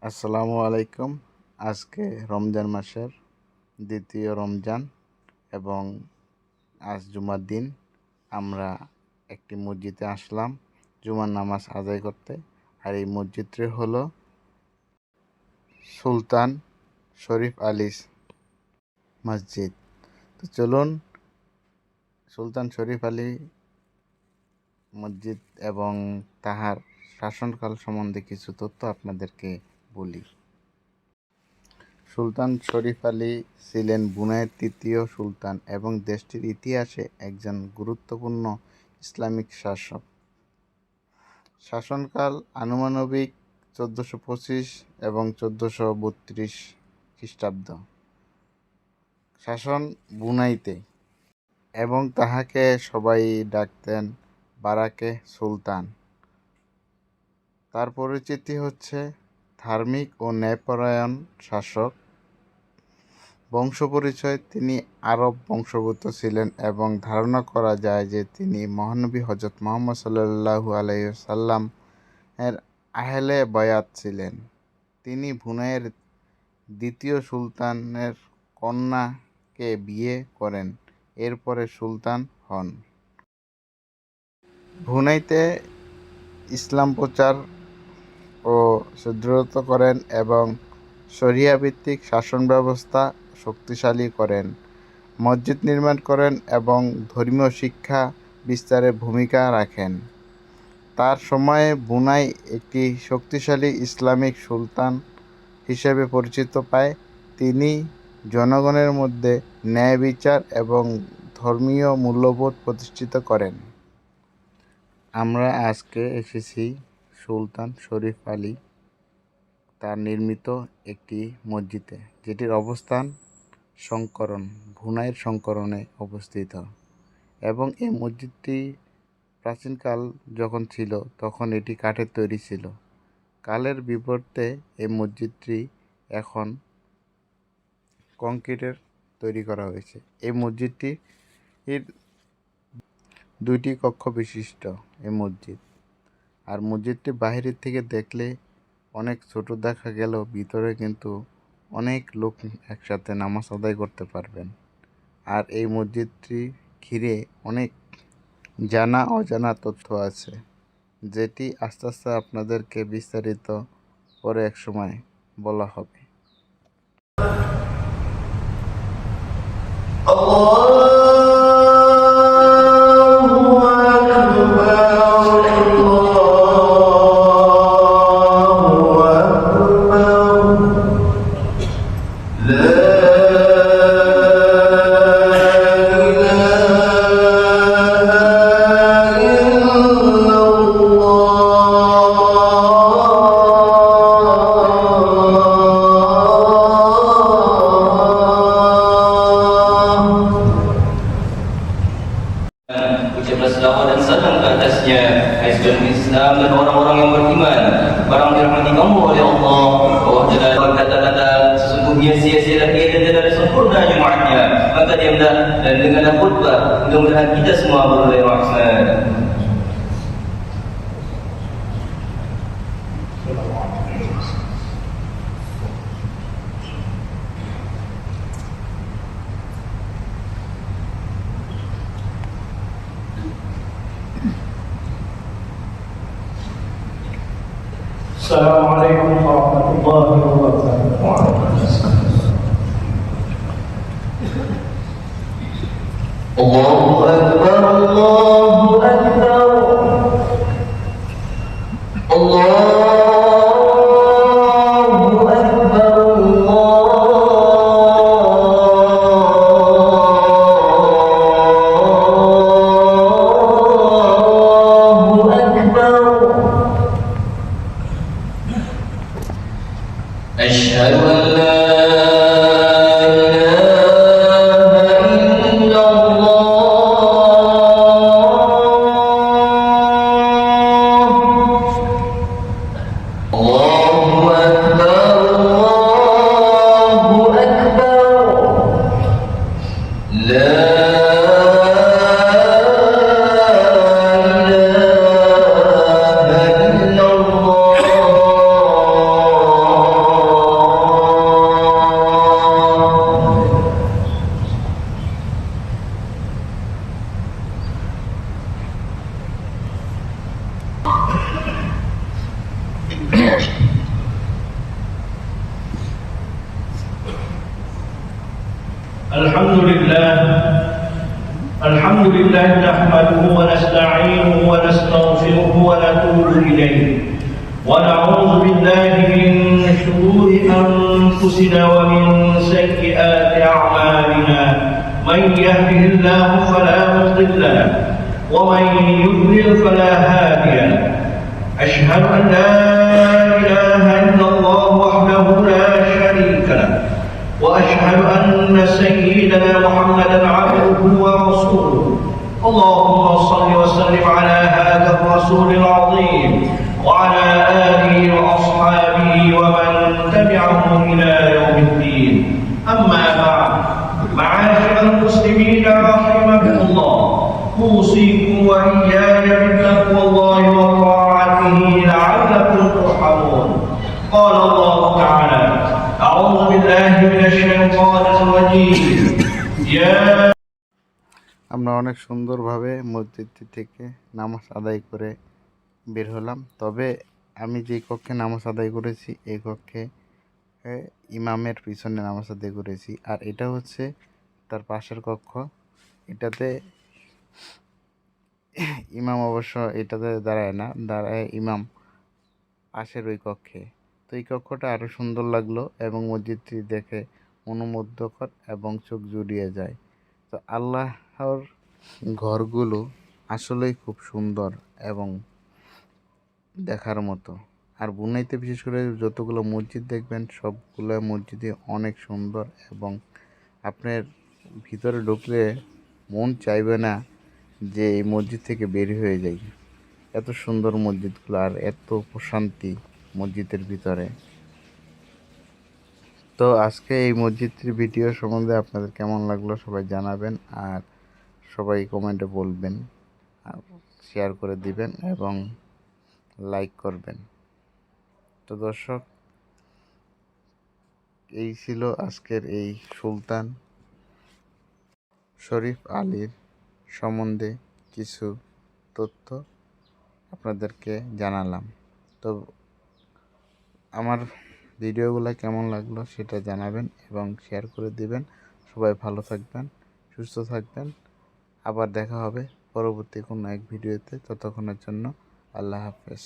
আসসালামু আলাইকুম। আজকে রমজান মাসের দ্বিতীয় রমজান এবং আজ জুমার দিন। আমরা একটি মসজিদে আসলাম জুমার নামাজ আদায় করতে। আর এই মসজিদটি হলো সুলতান শরীফ আলী মসজিদ। তো চলুন সুলতান শরীফ আলী মসজিদ এবং তাহার শাসনকাল সম্বন্ধে কিছু তথ্য আপনাদেরকে বলি। সুলতান শরীফ আলী ছিলেন ব্রুনাইয়ের তৃতীয় সুলতান এবং দেশটির ইতিহাসে একজন গুরুত্বপূর্ণ ইসলামিক শাসক। শাসনকাল আনুমানিক 1425 এবং 1432 খ্রিস্টাব্দ। শাসন ব্রুনাইতে এবং তাহাকে সবাই ডাকতেন বারাকে সুলতান। তার পরিচিতি হচ্ছে ধার্মিক ও ন্যায়পরায়ণ শাসক। বংশপরিচয়: তিনি আরব বংশোদ্ভূত ছিলেন এবং ধারণা করা যায় যে তিনি মহানবী হযরত মুহাম্মদ সাল্লাল্লাহু আলাইহি ওয়াসাল্লাম এর আহলে বায়াত ছিলেন। তিনি ব্রুনাইয়ের দ্বিতীয় সুলতানের কন্যাকে বিয়ে করেন, এরপরে সুলতান হন। ব্রুনাইতে ইসলাম প্রচার ও সুদৃঢ় করেন এবং শরিয়া ভিত্তিক শাসন ব্যবস্থা শক্তিশালী করেন। মসজিদ নির্মাণ করেন এবং ধর্মীয় শিক্ষা বিস্তারে ভূমিকা রাখেন। তার সময়ে ব্রুনাই একটি শক্তিশালী ইসলামিক সুলতান হিসেবে পরিচিত পায়। তিনি জনগণের মধ্যে ন্যায় বিচার এবং ধর্মীয় মূল্যবোধ প্রতিষ্ঠিত করেন। আমরা আজকে এসেছি সুলতান শরীফ আলী তার নির্মিত একটি মসজিদে, যেটির অবস্থান শঙ্করন, ব্রুনাইয়ের শঙ্করনে অবস্থিত। এবং এই মসজিদটি প্রাচীনকাল যখন ছিল তখন এটি কাঠের তৈরি ছিল। কালের বিবর্তে এই মসজিদটি এখন কংক্রিটের তৈরি করা হয়েছে। এই মসজিদটি দুইটি কক্ষ বিশিষ্ট এই মসজিদ। আর মসজিদটি বাহিরের থেকে দেখলে অনেক ছোট দেখা গেলেও ভিতরে কিন্তু অনেক লোক একসাথে নামাজ আদায় করতে পারবেন। আর এই মসজিদটি ঘিরে অনেক জানা অজানা তথ্য আছে, যেটি আস্তে আস্তে আপনাদেরকে বিস্তারিত পরে এক সময় বলা হবে। Ucaplah selawat dan salam ke atasnya, hai saudara Islam dan orang-orang yang beriman, barang dirahmati kamu oleh Allah. Allah Jalla berkata-kata, sesungguhnya sia-sialah ia dan tidak ada sempurna jemaatnya. Maka diamlah dan dengarlah khutbah, mudah-mudahan kita semua beroleh rahmat. Assalamualaikum warahmatullahi wabarakatuh. Allahu Akbar, Allahu Akbar, Allahu Akbar, Allahu Akbar. أشهد أن لا إله إلا الله. الله أكبر، الله أكبر. لا إله إلا الله. الحمد لله نحمده ونستعينه ونستغفره ونتوب إليه ونعوذ بالله من شرور أنفسنا ومن سيئات أعمالنا من يهده الله فلا مضل له ومن يضلل فلا هادي له أشهد أن لا إله إلا الله وحده لا شريك له وأشهد أن سيدنا محمدا عبده ورسوله اللهم صل وسلم على هذا الرسول العظيم وعلى آله وأصحابه ومن تبعهم إلى يوم الدين أما بعد معاشر المسلمين رحمكم الله أوصيكم وإياي بتقوى الله وطاعته لعلكم ترحمون قال الله تعالى أعوذ بالله من الشيطان الرجيم يا আমরা অনেক সুন্দরভাবে মসজিদটি থেকে নামাজ আদায় করে বের হলাম। তবে আমি যেই কক্ষে নামাজ আদায় করেছি এই কক্ষে ইমামের পিছনে নামাজ আদায় করেছি, আর এটা হচ্ছে তার পাশের কক্ষ। এটাতে ইমাম অবশ্য এটাতে দাঁড়ায় না, দাঁড়ায় ইমাম পাশের ওই কক্ষে। তো এই কক্ষটা আরও সুন্দর লাগলো এবং মসজিদটি দেখে মনোমুগ্ধকর এবং চোখ জুড়িয়ে যায়। তো আল্লাহর ঘরগুলো আসলেই খুব সুন্দর এবং দেখার মতো। আর বুনাইতে বিশেষ করে যতগুলো মসজিদ দেখবেন সবগুলো মসজিদই অনেক সুন্দর এবং আপনার ভিতরে ঢুকলে মন চাইবে না যে এই মসজিদ থেকে বের হয়ে যাই। এত সুন্দর মসজিদগুলো আর এত প্রশান্তি মসজিদের ভিতরে। তো আজকে এই মসজিদটির ভিডিও সম্বন্ধে আপনাদের কেমন লাগলো সবাই জানাবেন, আর সবাই কমেন্টে বলবেন, আর শেয়ার করে দিবেন এবং লাইক করবেন। তো দর্শক, এই ছিল আজকের এই সুলতান শরীফ আলীর সম্বন্ধে কিছু তথ্য আপনাদেরকে জানালাম। তো আমার ভিডিওগুলো কেমন লাগলো সেটা জানাবেন এবং শেয়ার করে দিবেন। সবাই ভালো থাকবেন, সুস্থ থাকবেন। আবার দেখা হবে পরবর্তী কোনো এক ভিডিওতে। ততক্ষণের জন্য আল্লাহ হাফেজ।